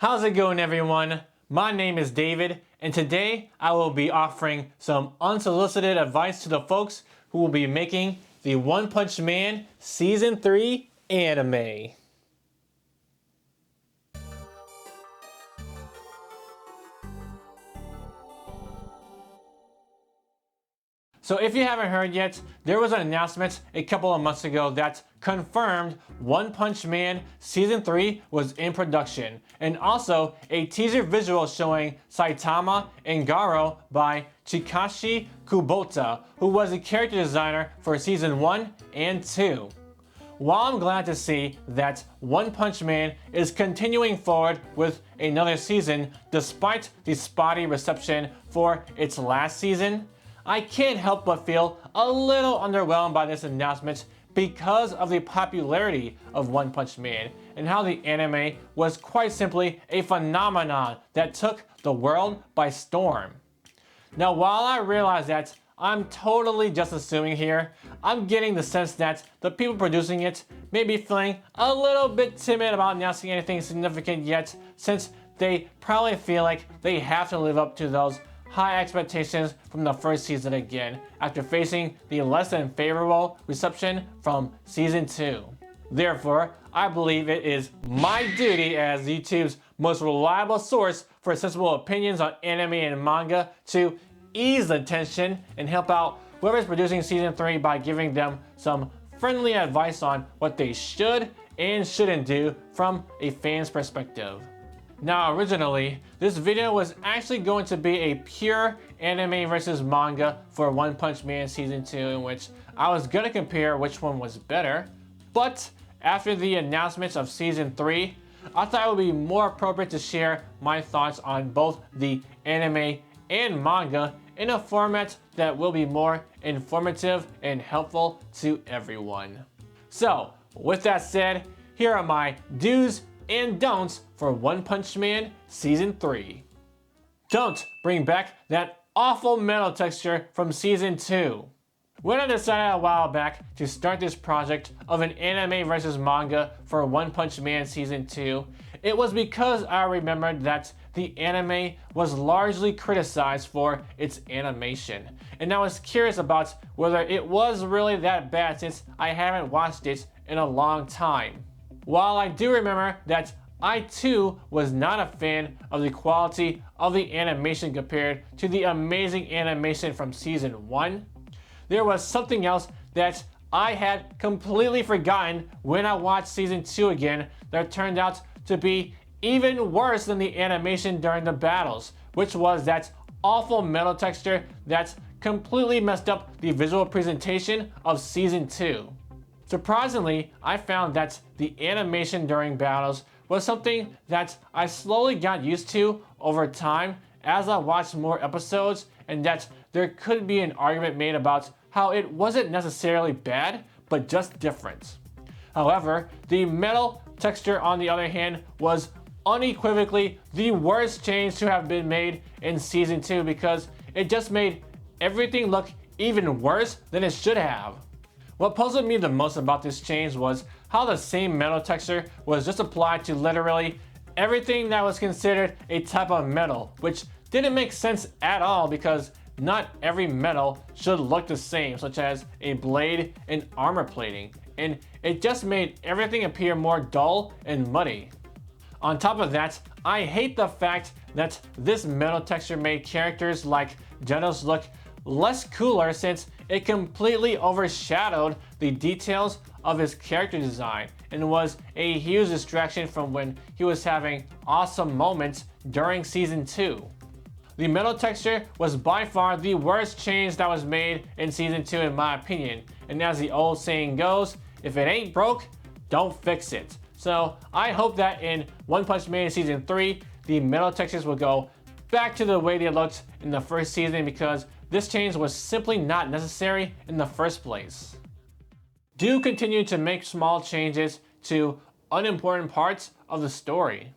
How's it going, everyone? My name is David, and today I will be offering some unsolicited advice to the folks who will be making the One Punch Man Season 3 anime. So if you haven't heard yet, there was an announcement a couple of months ago that confirmed One Punch Man Season 3 was in production, and also a teaser visual showing Saitama and Garo by Chikashi Kubota, who was the character designer for Season 1 and 2. While I'm glad to see that One Punch Man is continuing forward with another season despite the spotty reception for its last season, I can't help but feel a little underwhelmed by this announcement because of the popularity of One Punch Man and how the anime was quite simply a phenomenon that took the world by storm. Now, while I realize that I'm totally just assuming here, I'm getting the sense that the people producing it may be feeling a little bit timid about announcing anything significant yet, since they probably feel like they have to live up to those high expectations from the first season again after facing the less than favorable reception from Season 2. Therefore, I believe it is my duty as YouTube's most reliable source for sensible opinions on anime and manga to ease the tension and help out whoever's producing Season 3 by giving them some friendly advice on what they should and shouldn't do from a fan's perspective. Now, originally, this video was actually going to be a pure anime versus manga for One Punch Man Season 2, in which I was going to compare which one was better. But after the announcements of Season 3, I thought it would be more appropriate to share my thoughts on both the anime and manga in a format that will be more informative and helpful to everyone. So, with that said, here are my do's and don'ts for One Punch Man Season 3. Don't bring back that awful metal texture from Season 2. When I decided a while back to start this project of an anime versus manga for One Punch Man Season 2, it was because I remembered that the anime was largely criticized for its animation, and I was curious about whether it was really that bad since I haven't watched it in a long time. While I do remember that I too was not a fan of the quality of the animation compared to the amazing animation from Season 1, there was something else that I had completely forgotten when I watched Season 2 again that turned out to be even worse than the animation during the battles, which was that awful metal texture that completely messed up the visual presentation of Season 2. Surprisingly, I found that the animation during battles was something that I slowly got used to over time as I watched more episodes, and that there could be an argument made about how it wasn't necessarily bad, but just different. However, the metal texture, on the other hand, was unequivocally the worst change to have been made in Season 2 because it just made everything look even worse than it should have. What puzzled me the most about this change was how the same metal texture was just applied to literally everything that was considered a type of metal, which didn't make sense at all because not every metal should look the same, such as a blade and armor plating, and it just made everything appear more dull and muddy. On top of that, I hate the fact that this metal texture made characters like Genos look less cooler since it completely overshadowed the details of his character design and was a huge distraction from when he was having awesome moments during Season 2. The metal texture was by far the worst change that was made in Season 2 in my opinion, and as the old saying goes, if it ain't broke, don't fix it. So I hope that in One Punch Man Season 3, the metal textures will go back to the way they looked in the first season because this change was simply not necessary in the first place. Do continue to make small changes to unimportant parts of the story.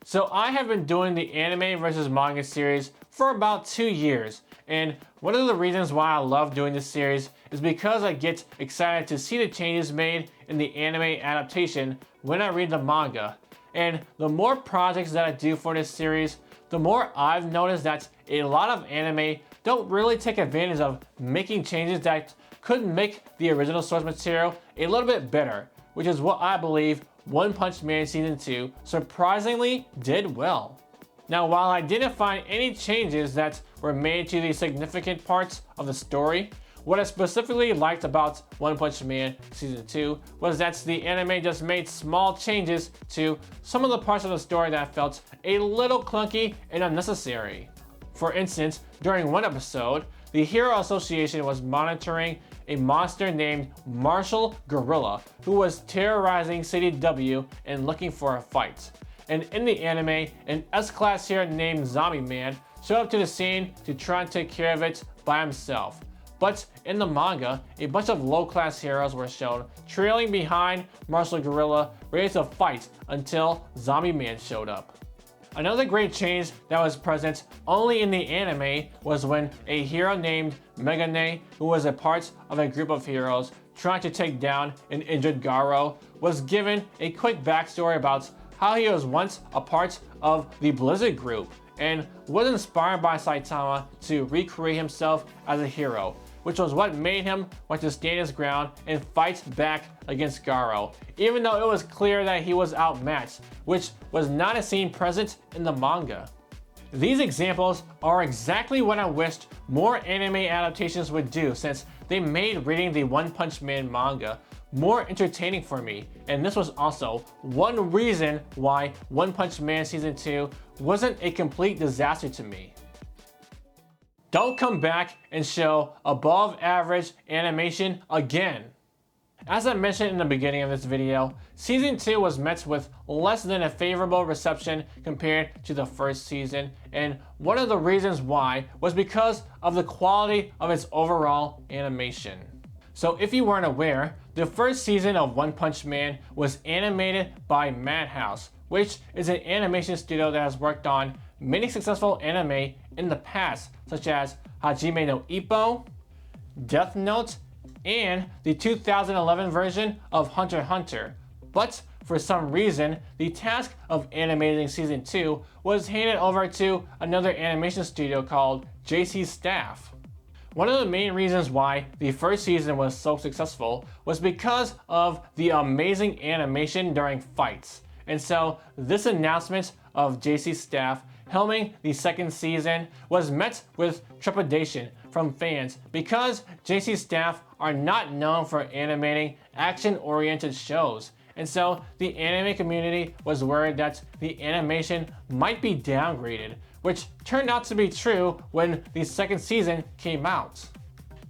So I have been doing the anime versus manga series for about 2 years, and one of the reasons why I love doing this series is because I get excited to see the changes made in the anime adaptation when I read the manga, And the more projects that I do for this series, the more I've noticed that a lot of anime don't really take advantage of making changes that could make the original source material a little bit better, which is what I believe One Punch Man Season 2 surprisingly did well. Now, while I didn't find any changes that were made to the significant parts of the story, what I specifically liked about One Punch Man Season 2 was that the anime just made small changes to some of the parts of the story that felt a little clunky and unnecessary. For instance, during one episode, the Hero Association was monitoring a monster named Martial Gorilla who was terrorizing City W and looking for a fight. And in the anime, an S-Class hero named Zombie Man showed up to the scene to try and take care of it by himself. But in the manga, a bunch of low-class heroes were shown trailing behind Martial Gorilla, ready to fight until Zombie Man showed up. Another great change that was present only in the anime was when a hero named Megane, who was a part of a group of heroes trying to take down an injured Garo, was given a quick backstory about how he was once a part of the Blizzard group and was inspired by Saitama to recreate himself as a hero, which was what made him want to stand his ground and fight back against Garo, even though it was clear that he was outmatched, which was not a scene present in the manga. These examples are exactly what I wished more anime adaptations would do, since they made reading the One Punch Man manga more entertaining for me, and this was also one reason why One Punch Man Season 2 wasn't a complete disaster to me. Don't come back and show above average animation again. As I mentioned in the beginning of this video, Season 2 was met with less than a favorable reception compared to the first season, and one of the reasons why was because of the quality of its overall animation. So if you weren't aware, the first season of One Punch Man was animated by Madhouse, which is an animation studio that has worked on many successful anime in the past, such as Hajime no Ippo, Death Note, and the 2011 version of Hunter x Hunter. But for some reason, the task of animating Season 2 was handed over to another animation studio called JC Staff. One of the main reasons why the first season was so successful was because of the amazing animation during fights. And so this announcement of JC Staff helming the second season was met with trepidation from fans because JC Staff are not known for animating action-oriented shows. And so the anime community was worried that the animation might be downgraded, which turned out to be true when the second season came out.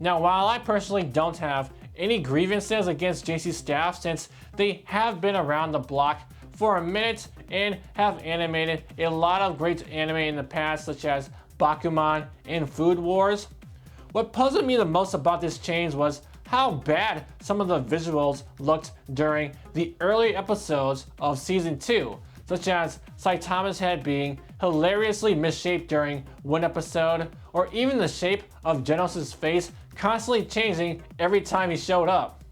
Now, while I personally don't have any grievances against JC Staff, since they have been around the block for a minute and have animated a lot of great anime in the past, such as Bakuman and Food Wars, what puzzled me the most about this change was how bad some of the visuals looked during the early episodes of Season 2, such as Saitama's head being hilariously misshaped during one episode, or even the shape of Genos' face constantly changing every time he showed up.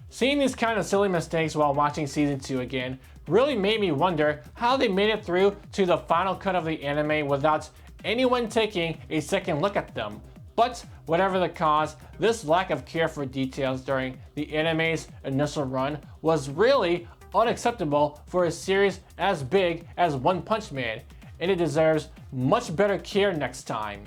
Seeing these kind of silly mistakes while watching Season 2 again really made me wonder how they made it through to the final cut of the anime without anyone taking a second look at them. But whatever the cause, this lack of care for details during the anime's initial run was really unacceptable for a series as big as One Punch Man, and it deserves much better care next time.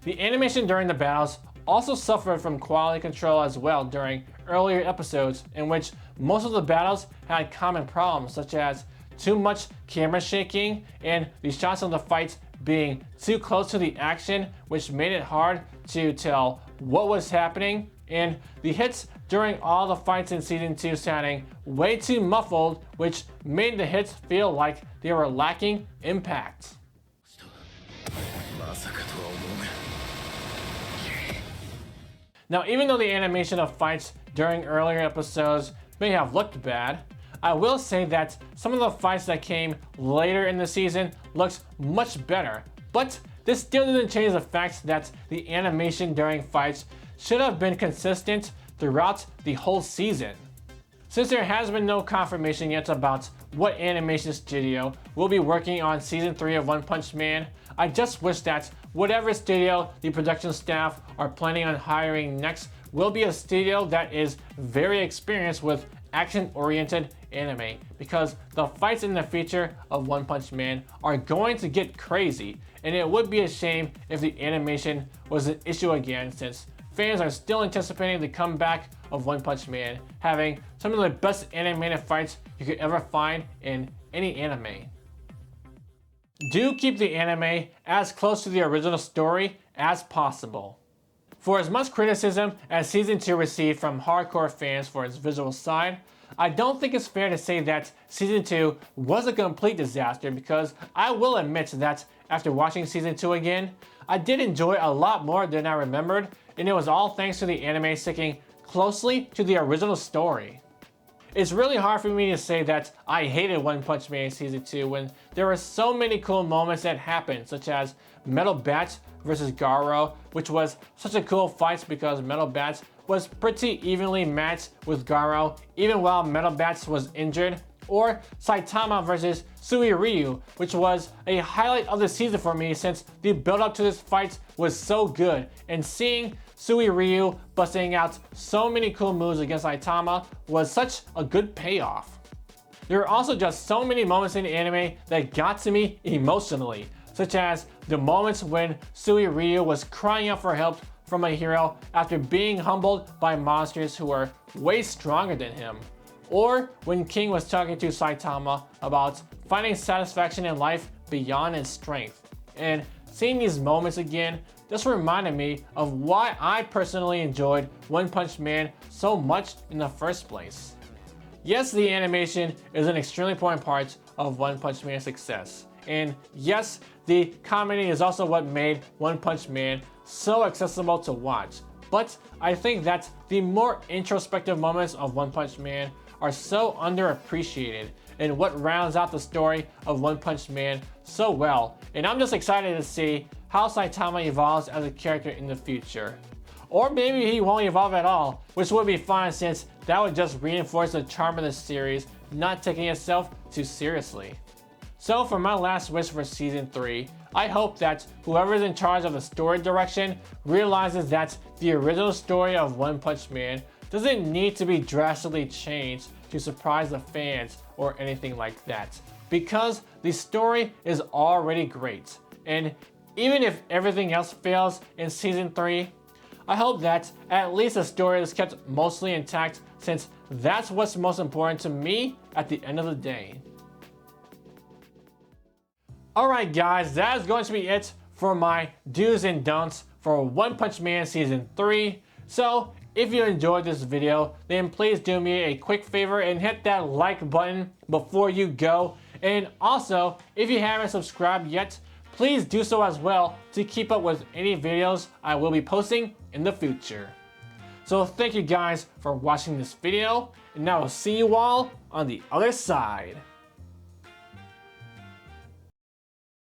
The animation during the battles also suffered from quality control as well during earlier episodes, in which most of the battles had common problems, such as too much camera shaking and the shots of the fights being too close to the action, which made it hard to tell what was happening, and the hits during all the fights in Season 2 sounding way too muffled, which made the hits feel like they were lacking impact. Now, even though the animation of fights during earlier episodes may have looked bad, I will say that some of the fights that came later in the season looked much better, but this still doesn't change the fact that the animation during fights should have been consistent throughout the whole season. Since there has been no confirmation yet about what animation studio will be working on season 3 of One Punch Man. I just wish that whatever studio the production staff are planning on hiring next will be a studio that is very experienced with action-oriented anime, because the fights in the future of One Punch Man are going to get crazy, and it would be a shame if the animation was an issue again, since fans are still anticipating the comeback of One Punch Man, having some of the best animated fights you could ever find in any anime. Do keep the anime as close to the original story as possible. For as much criticism as Season 2 received from hardcore fans for its visual side, I don't think it's fair to say that Season 2 was a complete disaster, because I will admit that after watching Season 2 again, I did enjoy it a lot more than I remembered, and it was all thanks to the anime sticking closely to the original story. It's really hard for me to say that I hated One Punch Man Season 2 when there were so many cool moments that happened, such as Metal Bat versus Garo, which was such a cool fight because Metal Bat was pretty evenly matched with Garo even while Metal Bat was injured, or Saitama versus Suiryu, which was a highlight of the season for me since the build up to this fight was so good, and seeing Suiryu busting out so many cool moves against Saitama was such a good payoff. There are also just so many moments in the anime that got to me emotionally, such as the moments when Suiryu was crying out for help from a hero after being humbled by monsters who were way stronger than him, or when King was talking to Saitama about finding satisfaction in life beyond his strength. And seeing these moments again just reminded me of why I personally enjoyed One Punch Man so much in the first place. Yes, the animation is an extremely important part of One Punch Man's success. And yes, the comedy is also what made One Punch Man so accessible to watch. But I think that the more introspective moments of One Punch Man are so underappreciated, and what rounds out the story of One Punch Man so well. And I'm just excited to see how Saitama evolves as a character in the future. Or maybe he won't evolve at all, which would be fine since that would just reinforce the charm of the series, not taking itself too seriously. So for my last wish for Season 3, I hope that whoever is in charge of the story direction realizes that the original story of One Punch Man doesn't need to be drastically changed to surprise the fans or anything like that, because the story is already great. And even if everything else fails in Season 3, I hope that at least the story is kept mostly intact, since that's what's most important to me at the end of the day. Alright guys, that is going to be it for my do's and don'ts for One Punch Man Season 3. So if you enjoyed this video, then please do me a quick favor and hit that like button before you go. And also, if you haven't subscribed yet, please do so as well to keep up with any videos I will be posting in the future. So thank you guys for watching this video, and I will see you all on the other side.